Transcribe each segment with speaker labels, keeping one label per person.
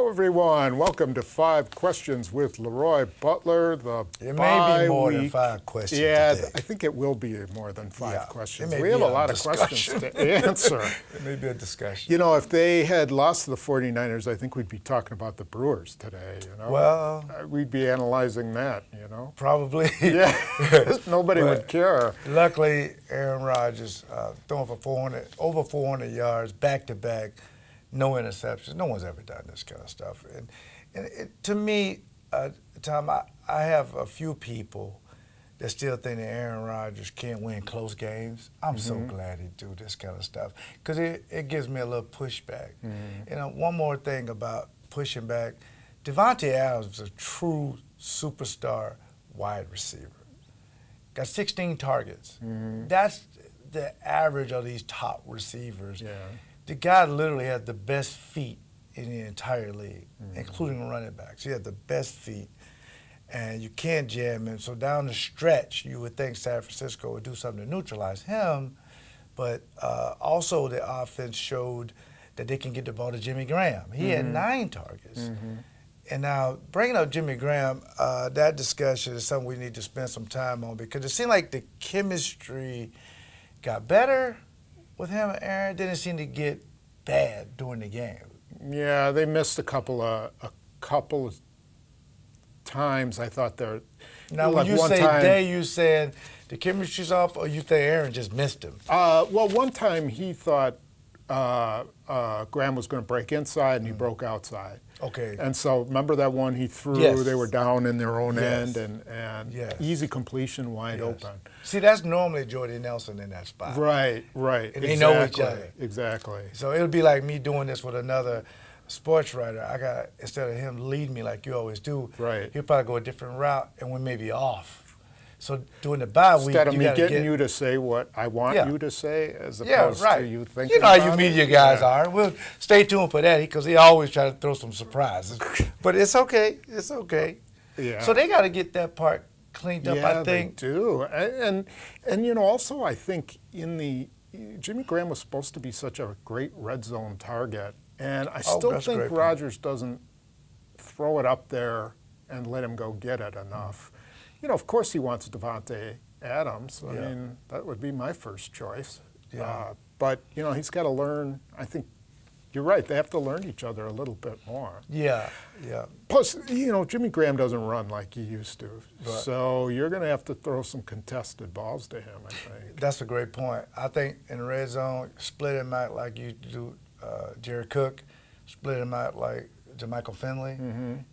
Speaker 1: Hello, everyone. Welcome to 5 Questions with LeRoy Butler.
Speaker 2: It may be more than 5 questions today.
Speaker 1: I think it will be more than 5 questions.
Speaker 2: We
Speaker 1: have a lot of questions to answer.
Speaker 2: It may be a discussion.
Speaker 1: You know, if they had lost to the 49ers, I think we'd be talking about the Brewers today, you know?
Speaker 2: Well,
Speaker 1: we'd be analyzing that, you know?
Speaker 2: Probably.
Speaker 1: Yeah. Nobody would care.
Speaker 2: Luckily, Aaron Rodgers throwing for over 400 yards, back-to-back, no interceptions. No one's ever done this kind of stuff. And to me, Tom, I have a few people that still think that Aaron Rodgers can't win close games. I'm so glad he do this kind of stuff because it gives me a little pushback. You know, one more thing about pushing back, Davante Adams is a true superstar wide receiver. Got 16 targets. That's the average of these top receivers.
Speaker 1: Yeah.
Speaker 2: The guy literally had the best feet in the entire league, including running backs. He had the best feet, and you can't jam him. So down the stretch, you would think San Francisco would do something to neutralize him, but also the offense showed that they can get the ball to Jimmy Graham. He had 9 targets. And now, bringing up Jimmy Graham, that discussion is something we need to spend some time on because it seemed like the chemistry got better with him and Aaron. Didn't seem to get bad during the game.
Speaker 1: Yeah, they missed a couple of times. I thought they're
Speaker 2: now. When you say they, you saying the chemistry's off, or you think Aaron just missed him?
Speaker 1: Well, one time he thought Graham was going to break inside, and he broke outside.
Speaker 2: Okay.
Speaker 1: And so remember that one he threw?
Speaker 2: Yes.
Speaker 1: They were down in their own end, and easy completion, wide open.
Speaker 2: See, that's normally Jordy Nelson in that spot.
Speaker 1: Right, right.
Speaker 2: And they know each other.
Speaker 1: Exactly.
Speaker 2: So it'll be like me doing this with another sports writer. I got, instead of him leading me like you always do, he'll probably go a different route, and we may be off. So during the bye week,
Speaker 1: instead of me getting you to say what I want you to say, as opposed to you thinking.
Speaker 2: You know how you media guys are. We'll stay tuned for that because he always try to throw some surprises. But it's okay. It's okay.
Speaker 1: Yeah.
Speaker 2: So they got to get that part cleaned up. I think.
Speaker 1: They do. And you know, also I think Jimmy Graham was supposed to be such a great red zone target, and I still think Rodgers doesn't throw it up there and let him go get it enough. You know, of course he wants Davante Adams. I mean, that would be my first choice. But, you know, he's got to learn. I think you're right. They have to learn each other a little bit more.
Speaker 2: Yeah.
Speaker 1: Plus, you know, Jimmy Graham doesn't run like he used to. Right. So you're going to have to throw some contested balls to him, I think.
Speaker 2: That's a great point. I think in the red zone, split him out like you do Jared Cook, split him out like Jermichael Finley,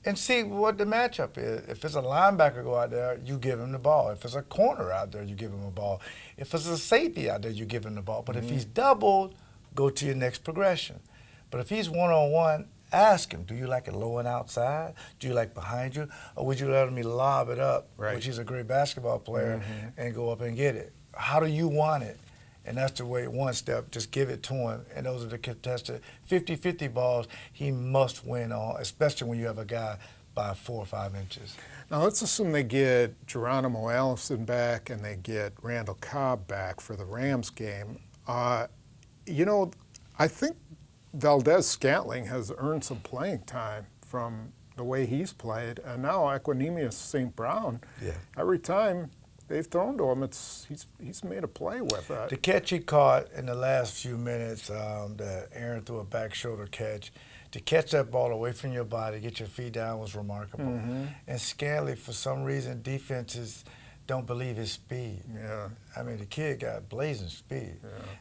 Speaker 2: and see what the matchup is. If it's a linebacker go out there, you give him the ball. If it's a corner out there, you give him a ball. If it's a safety out there, you give him the ball. But if he's doubled, go to your next progression. But if he's one-on-one, ask him, do you like it low and outside? Do you like behind you? Or would you let me lob it up, which he's a great basketball player, and go up and get it? How do you want it? And that's the way, one step, just give it to him. And those are the contested 50-50 balls he must win on, especially when you have a guy by 4 or 5 inches.
Speaker 1: Now let's assume they get Geronimo Allison back and they get Randall Cobb back for the Rams game. You know, I think Valdez-Scantling has earned some playing time from the way he's played. And now Equanimeous St. Brown, every time they've thrown to him, he's made a play with it.
Speaker 2: The catch he caught in the last few minutes, that Aaron threw a back shoulder catch, to catch that ball away from your body, get your feet down was remarkable. And Scantling, for some reason, defenses don't believe his speed. I mean, the kid got blazing speed.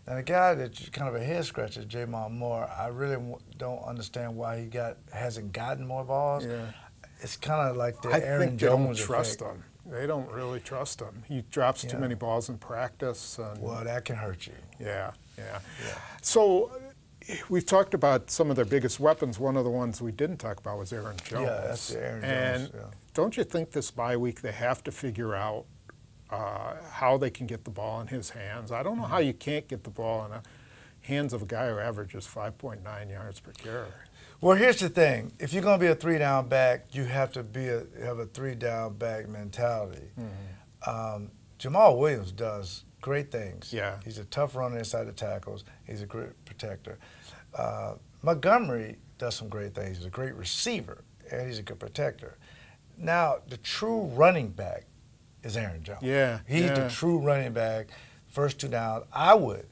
Speaker 2: Now the guy that's kind of a head scratcher, Jamon Moore, I really don't understand why he hasn't gotten more balls. It's kind of like the Aaron Jones effect.
Speaker 1: Trust him. They don't really trust him. He drops too many balls in practice.
Speaker 2: Well, that can hurt you.
Speaker 1: Yeah. So we've talked about some of their biggest weapons. One of the ones we didn't talk about was Aaron Jones.
Speaker 2: Yeah, that's the Aaron Jones.
Speaker 1: And don't you think this bye week they have to figure out how they can get the ball in his hands? I don't know how you can't get the ball in the hands of a guy who averages 5.9 yards per carry.
Speaker 2: Well, here's the thing. If you're going to be a 3-down back, you have to have a 3-down back mentality. Jamal Williams does great things.
Speaker 1: He's
Speaker 2: a tough runner inside the tackles. He's a great protector. Montgomery does some great things. He's a great receiver, and he's a good protector. Now, the true running back is Aaron Jones.
Speaker 1: Yeah.
Speaker 2: He's the true running back. First 2 downs, I would,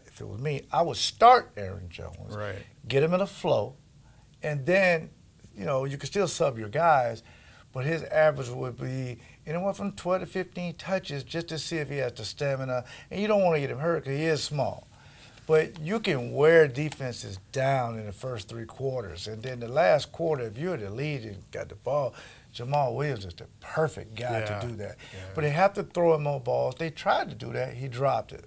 Speaker 2: if it was me, I would start Aaron Jones.
Speaker 1: Right.
Speaker 2: Get him in a flow, and then, you know, you can still sub your guys, but his average would be anywhere from 12 to 15 touches just to see if he has the stamina. And you don't want to get him hurt because he is small. But you can wear defenses down in the first 3 quarters. And then the last quarter, if you're the lead and got the ball, Jamal Williams is the perfect guy to do that. Yeah. But they have to throw him more balls. They tried to do that. He dropped it.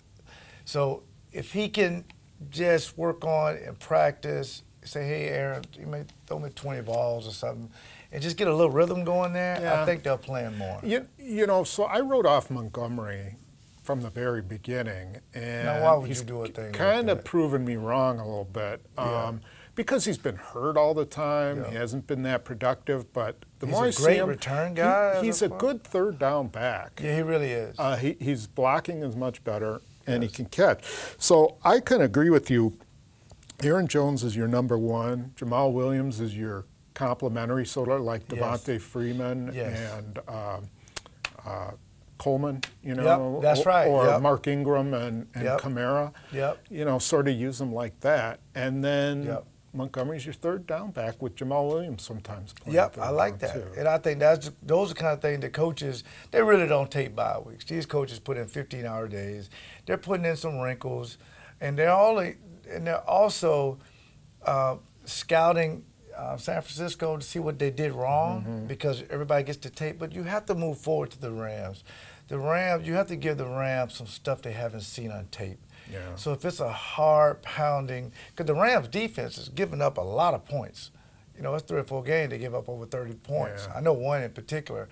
Speaker 2: So if he can just work on and practice, say, hey, Aaron, you may throw me 20 balls or something, and just get a little rhythm going there, I think they'll play him more.
Speaker 1: You know, so I wrote off Montgomery from the very beginning, and
Speaker 2: now, why would you do a thing
Speaker 1: kind
Speaker 2: like
Speaker 1: of proven me wrong a little bit. Because he's been hurt all the time. He hasn't been that productive, but the more I see him,
Speaker 2: he's a great return guy.
Speaker 1: He's a good third down back.
Speaker 2: Yeah, he really is.
Speaker 1: He's blocking is much better, and he can catch. So I can agree with you. Aaron Jones is your number 1. Jamal Williams is your complimentary, sort of like Devontae Freeman and Coleman, you know,
Speaker 2: that's right.
Speaker 1: or Mark Ingram and Kamara. You know, sort of use them like that. And then Montgomery's your third down back with Jamal Williams sometimes playing.
Speaker 2: I like that. Too. And I think those are the kind of things that coaches, they really don't take bye weeks. These coaches put in 15-hour days. They're putting in some wrinkles, and they're also scouting San Francisco to see what they did wrong because everybody gets the tape. But you have to move forward to the Rams. The Rams, you have to give the Rams some stuff they haven't seen on tape. So if it's a hard pounding, because the Rams defense is giving up a lot of points. You know, it's 3 or 4 games they give up over 30 points. I know one in particular.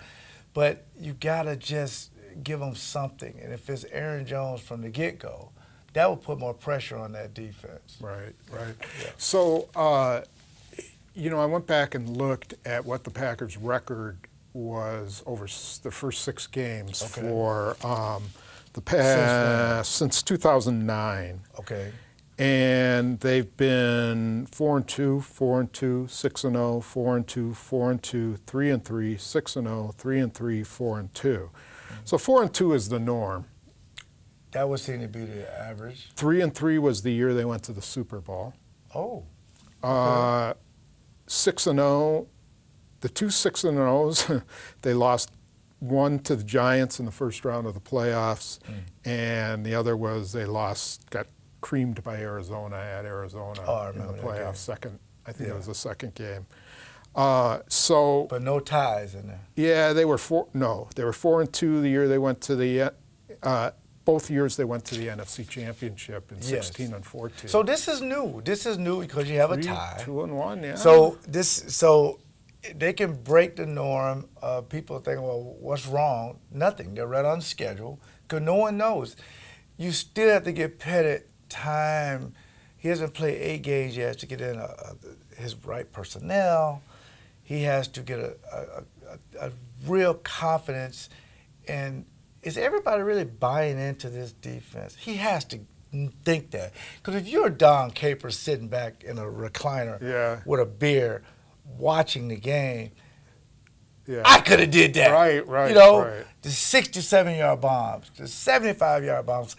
Speaker 2: But you got to just give them something. And if it's Aaron Jones from the get-go, that will put more pressure on that defense.
Speaker 1: Right. So, you know, I went back and looked at what the Packers' record was over the first 6 games for the past since 2009. And they've been 4-2, 4-2, 6-0, 4-2, 4-2, 3-3, 6-0, 3-3, 4-2. So 4-2 is the norm.
Speaker 2: That would seem to be the average.
Speaker 1: 3-3 was the year they went to the Super Bowl. 6-0, the 2 6-0s, they lost one to the Giants in the first round of the playoffs, and the other was they got creamed by Arizona at Arizona in the playoffs. Second, I think it was the second game.
Speaker 2: But no ties in there.
Speaker 1: Yeah, they were 4-2 the year they went to the. Both years they went to the NFC Championship in 16 and 14.
Speaker 2: So this is new. This is new because you have a tie.
Speaker 1: 2-1, yeah.
Speaker 2: So they can break the norm. People think, well, what's wrong? Nothing. They're right on schedule because no one knows. You still have to get Pettit time. He hasn't played 8 games yet to get in his right personnel. He has to get a real confidence. And is everybody really buying into this defense? He has to think that. Because if you're Don Capers sitting back in a recliner with a beer watching the game, I could have did that.
Speaker 1: Right.
Speaker 2: You know, the 67-yard bombs, the 75-yard bombs,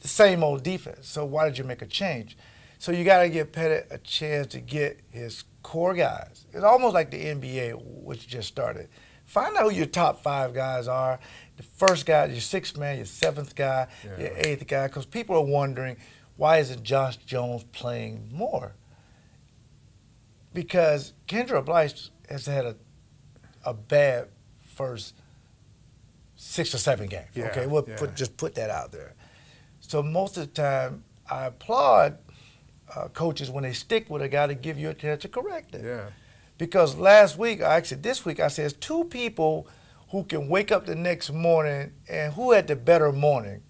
Speaker 2: the same old defense. So why did you make a change? So you got to give Pettit a chance to get his core guys. It's almost like the NBA, which just started. Find out who your top 5 guys are. The first guy, your 6th man, your 7th guy, your 8th guy, because people are wondering, why isn't Josh Jones playing more? Because Kendra Blythe has had a bad first 6 or 7 games. We'll just put that out there. So most of the time, I applaud coaches when they stick with a guy to give you a chance to correct it. Because last week, actually this week, I said, there's 2 people who can wake up the next morning, and who had the better morning?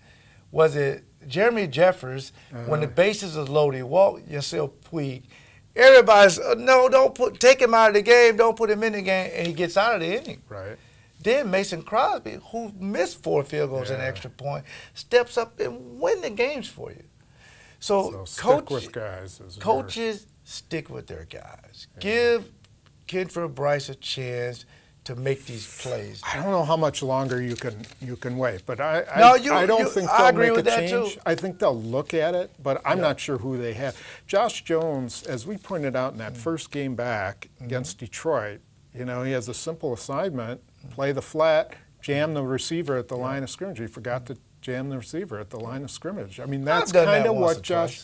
Speaker 2: Was it Jeremy Jeffers when the bases is loaded, Walt Yasiel Puig? Everybody's, no, take him out of the game, don't put him in the game, and he gets out of the inning. Then Mason Crosby, who missed 4 field goals and extra point, steps up and win the games for you. So
Speaker 1: stick with guys.
Speaker 2: Coaches stick with their guys. Give Kenford Bryce a chance to make these plays.
Speaker 1: I don't know how much longer you can wait, but I don't think they'll
Speaker 2: agree
Speaker 1: make
Speaker 2: with
Speaker 1: a
Speaker 2: that
Speaker 1: change.
Speaker 2: too.
Speaker 1: I think they'll look at it, but I'm not sure who they have. Josh Jones, as we pointed out in that first game back against Detroit, you know, he has a simple assignment: play the flat, jam the receiver at the line of scrimmage. He forgot to jam the receiver at the line of scrimmage. I mean, that's kind of what Josh.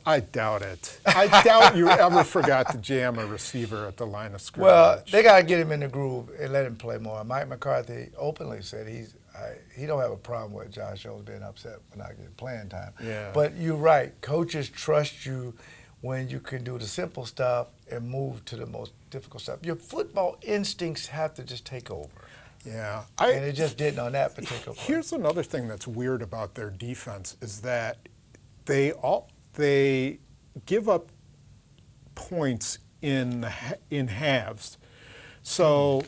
Speaker 1: I doubt it. I doubt you ever forgot to jam a receiver at the line of scrimmage.
Speaker 2: Well, they got to get him in the groove and let him play more. Mike McCarthy openly said he don't have a problem with Josh Jones being upset for not getting playing time.
Speaker 1: Yeah.
Speaker 2: But you're right. Coaches trust you when you can do the simple stuff and move to the most difficult stuff. Your football instincts have to just take over.
Speaker 1: Yeah.
Speaker 2: And it just didn't on that particular play.
Speaker 1: Here's another thing that's weird about their defense is that they give up points in halves. So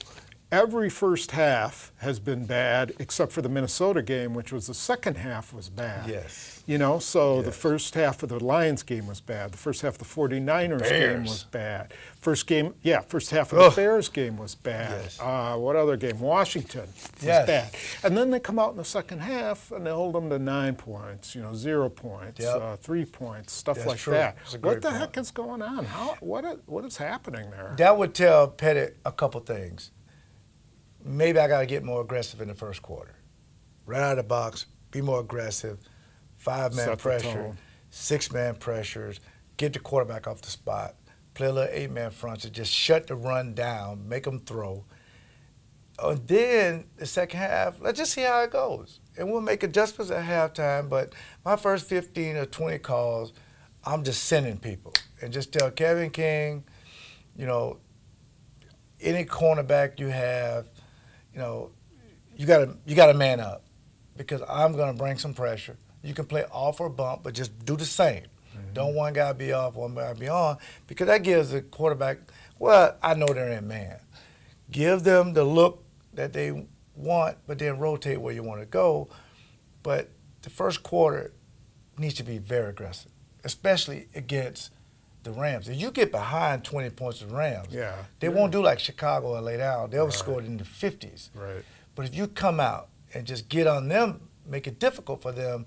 Speaker 1: every first half has been bad except for the Minnesota game, which was the second half was bad.
Speaker 2: Yes.
Speaker 1: You know, so the first half of the Lions game was bad. The first half of the 49ers game was bad. First half of the Bears game was bad.
Speaker 2: Yes.
Speaker 1: What other game? Washington was bad. And then they come out in the second half and they hold them to 9 points, 0 points, 3 points, stuff like that. What the heck is going on? What is happening there?
Speaker 2: That would tell Pettit a couple things. Maybe I got to get more aggressive in the first quarter. Right out of the box, be more aggressive. 5-man pressure, 6-man pressures, get the quarterback off the spot, play a little 8-man fronts and just shut the run down, make them throw. And then the second half, let's just see how it goes. And we'll make adjustments at halftime, but my first 15 or 20 calls, I'm just sending people. And just tell Kevin King, any cornerback you have, you got to man up because I'm going to bring some pressure. You can play off or bump, but just do the same. Mm-hmm. Don't one guy be off, one guy be on, because that gives the quarterback, well, I know they're in man. Give them the look that they want, but then rotate where you want to go. But the first quarter needs to be very aggressive, especially against the Rams. If you get behind 20 points to the Rams, they won't do like Chicago and lay down. They'll score it in the 50s.
Speaker 1: Right.
Speaker 2: But if you come out and just get on them, make it difficult for them,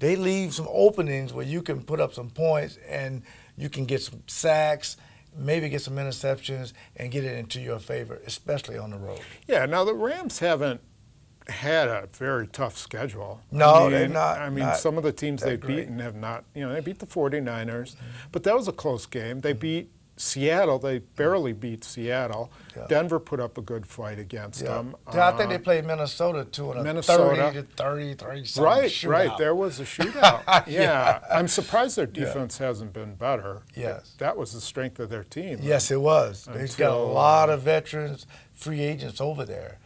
Speaker 2: they leave some openings where you can put up some points and you can get some sacks, maybe get some interceptions and get it into your favor, especially on the road.
Speaker 1: Yeah, now the Rams haven't had a very tough schedule.
Speaker 2: No, they're not.
Speaker 1: I mean, some of the teams they've beaten have not, they beat the 49ers, but that was a close game. They beat Seattle. They barely beat Seattle. Yeah. Denver put up a good fight against them.
Speaker 2: I think they played Minnesota too in a 30-30 shootout.
Speaker 1: Right. There was a shootout. Yeah. I'm surprised their defense hasn't been better.
Speaker 2: Yes.
Speaker 1: That was the strength of their team.
Speaker 2: Yes, it was. They've got a lot of veterans, free agents over there.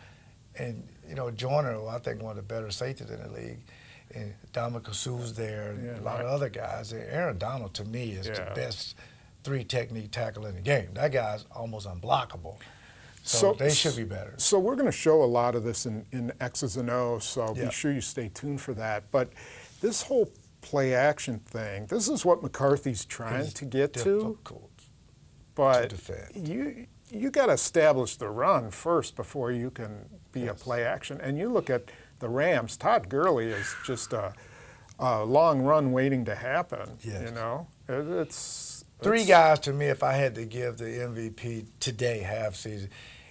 Speaker 2: And, Joyner, I think one of the better safeties in the league. And Dominic Sue's there and a lot of other guys. And Aaron Donald, to me, is the best three-technique tackle in the game. That guy's almost unblockable. So they should be better.
Speaker 1: So we're going to show a lot of this in X's and O's, so be sure you stay tuned for that. But this whole play-action thing, this is what McCarthy's trying to get to. But
Speaker 2: to defend.
Speaker 1: You got to establish the run first before you can be a play-action. And you look at the Rams, Todd Gurley is just a long run waiting to happen. It's
Speaker 2: three guys to me, if I had to give the MVP today, half season,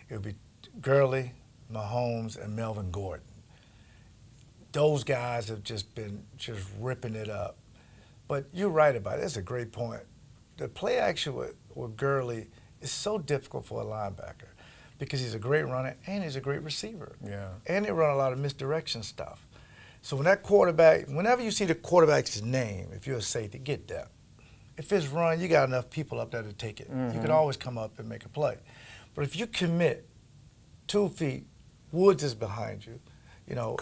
Speaker 2: it would be Gurley, Mahomes, and Melvin Gordon. Those guys have just been ripping it up. But you're right about it. That's a great point. The play action with Gurley is so difficult for a linebacker because he's a great runner and he's a great receiver.
Speaker 1: Yeah.
Speaker 2: And they run a lot of misdirection stuff. So when that quarterback, whenever you see the quarterback's name, if you're a safety, get that. If it's run, you got enough people up there to take it. Mm-hmm. You can always come up and make a play. But if you commit 2 feet, Woods is behind you.
Speaker 1: Brandon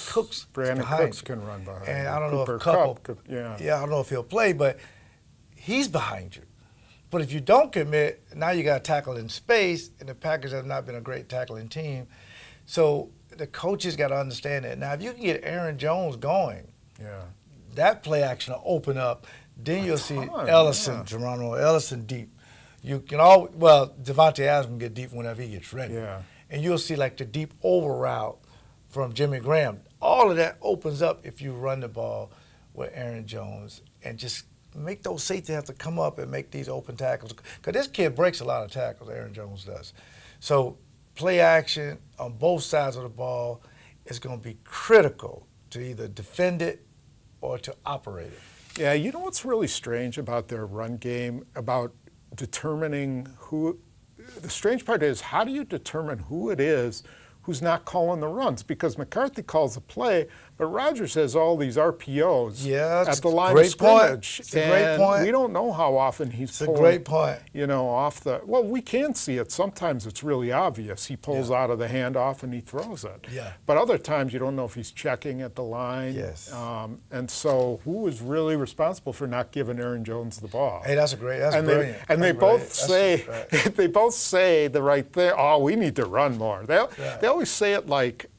Speaker 1: Cooks can run behind you.
Speaker 2: And I don't know if I don't know if he'll play, but he's behind you. But if you don't commit, now you got to tackle in space, and the Packers have not been a great tackling team. So the coaches got to understand that. Now, if you can get Aaron Jones going, that play action will open up Then you'll see Ellison, Geronimo Ellison deep. You can Devontae Adams can get deep whenever he gets ready.
Speaker 1: Yeah.
Speaker 2: And you'll see like the deep over route from Jimmy Graham. All of that opens up if you run the ball with Aaron Jones and just make those safeties have to come up and make these open tackles. Because this kid breaks a lot of tackles, Aaron Jones does. So play action on both sides of the ball is going to be critical to either defend it or to operate it.
Speaker 1: Yeah, you know what's really strange about their run game, about determining who – the strange part is, how do you determine who it is who's not calling the runs? Because McCarthy calls the play, but Rodgers has all these RPOs at the line of scrimmage.
Speaker 2: It's a great point.
Speaker 1: We don't know how often he's pulling,
Speaker 2: a great point.
Speaker 1: You know, off the – well, we can see it. Sometimes it's really obvious. He pulls out of the handoff and he throws it.
Speaker 2: Yeah.
Speaker 1: But other times you don't know if he's checking at the line.
Speaker 2: Yes.
Speaker 1: And so who is really responsible for not giving Aaron Jones the ball?
Speaker 2: Hey, that's brilliant.
Speaker 1: They both say they both say the right thing. Oh, we need to run more. They always say it like,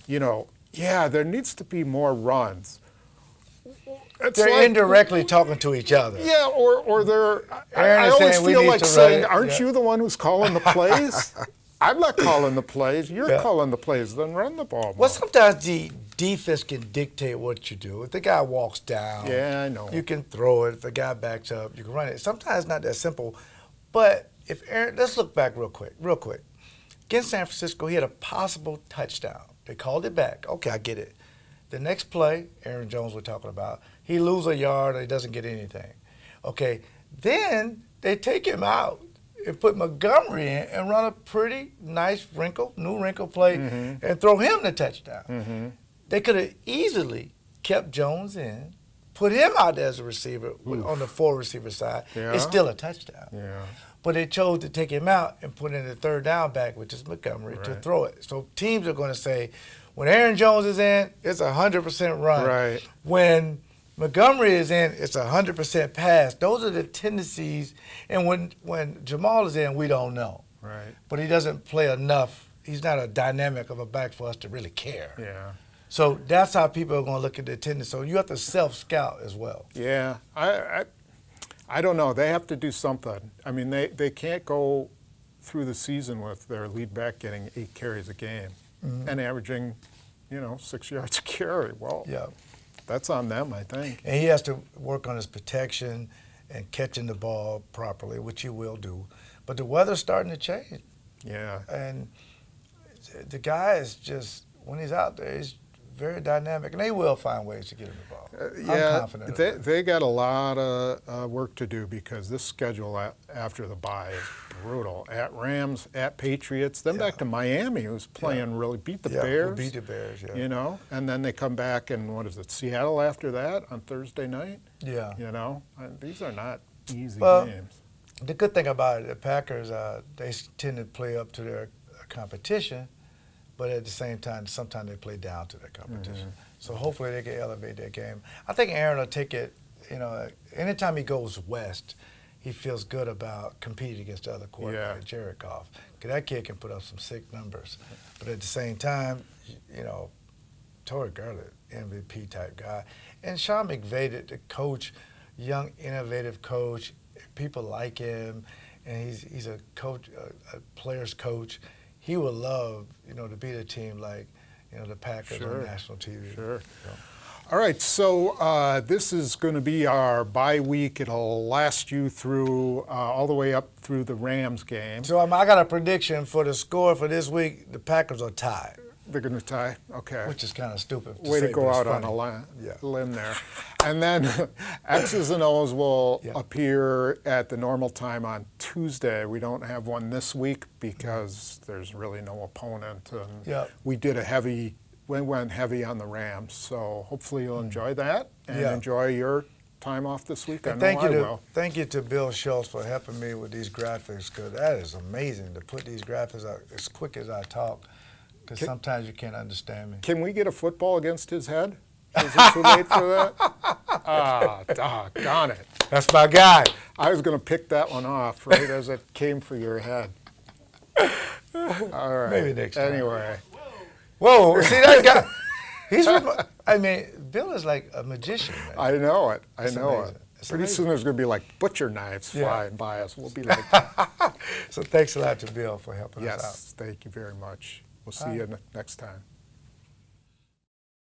Speaker 1: you know, yeah, there needs to be more runs.
Speaker 2: They're like, indirectly talking to each other.
Speaker 1: Yeah, or they're. I always feel like saying, "Aren't you the one who's calling the plays?" I'm not calling the plays. You're calling the plays. Then run the ball more.
Speaker 2: Well, sometimes the defense can dictate what you do. If the guy walks down,
Speaker 1: I know,
Speaker 2: you can throw it. If the guy backs up, you can run it. Sometimes it's not that simple. But if Aaron, let's look back real quick. Against San Francisco, he had a possible touchdown. They called it back. Okay, I get it. The next play, Aaron Jones we're talking about, he loses a yard or he doesn't get anything. Okay, then they take him out and put Montgomery in and run a pretty nice new wrinkle play and throw him the touchdown. They could have easily kept Jones in, put him out there as a receiver on the 4-receiver side. It's still a touchdown. But they chose to take him out and put in the third down back, which is Montgomery, to throw it. So teams are going to say, when Aaron Jones is in, it's 100% run. When Montgomery is in, it's 100% pass. Those are the tendencies. And when Jamal is in, we don't know. But he doesn't play enough. He's not a dynamic of a back for us to really care. So that's how people are going to look at the tendency. So you have to self-scout as well.
Speaker 1: Yeah. I don't know. They have to do something. I mean, they can't go through the season with their lead back getting 8 carries a game and averaging, 6 yards a carry. Well, that's on them, I think.
Speaker 2: And he has to work on his protection and catching the ball properly, which he will do. But the weather's starting to change. And the guy is just, when he's out there, he's very dynamic, and they will find ways to get him the ball. I'm confident.
Speaker 1: They got a lot of work to do because this schedule after the bye is brutal. At Rams, at Patriots, then back to Miami, who's playing really beat the Bears.
Speaker 2: Beat the Bears,
Speaker 1: and then they come back and what is it, Seattle after that on Thursday night? And these are not easy games.
Speaker 2: The good thing about it, the Packers, they tend to play up to their competition. But at the same time, sometimes they play down to their competition. So hopefully they can elevate their game. I think Aaron will take it, anytime he goes west, he feels good about competing against the other quarterback, Jared Goff. Because that kid can put up some sick numbers. But at the same time, Torrey Garland, MVP type guy. And Sean McVay, the coach, young, innovative coach, people like him, and he's a coach, a player's coach. He would love, to beat a team like, the Packers on national TV.
Speaker 1: All right, so this is going to be our bye week. It'll last you through all the way up through the Rams game.
Speaker 2: So I got a prediction for the score for this week. The Packers are tied.
Speaker 1: They're going to tie? Okay.
Speaker 2: Which is kind of stupid to
Speaker 1: Way
Speaker 2: say,
Speaker 1: to go out
Speaker 2: funny.
Speaker 1: on a limb there. And then X's and O's will appear at the normal time on Tuesday. We don't have one this week because there's really no opponent. And we went heavy on the Rams. So hopefully you'll enjoy that and enjoy your time off this week. I know I will.
Speaker 2: Thank you to Bill Schultz for helping me with these graphics, because that is amazing to put these graphics out as quick as I talk. Because sometimes you can't understand me.
Speaker 1: Can we get a football against his head? Is it too late for that? Doggone it.
Speaker 2: That's my guy.
Speaker 1: I was going to pick that one off right as it came for your head. All right.
Speaker 2: Maybe next time.
Speaker 1: Anyway.
Speaker 2: Whoa, see that guy? Bill is like a magician. Man.
Speaker 1: I know it. I know it. Pretty soon there's going to be like butcher knives flying by us. We'll be like.
Speaker 2: So thanks a lot to Bill for helping us out.
Speaker 1: Yes, thank you very much. We'll see you next time.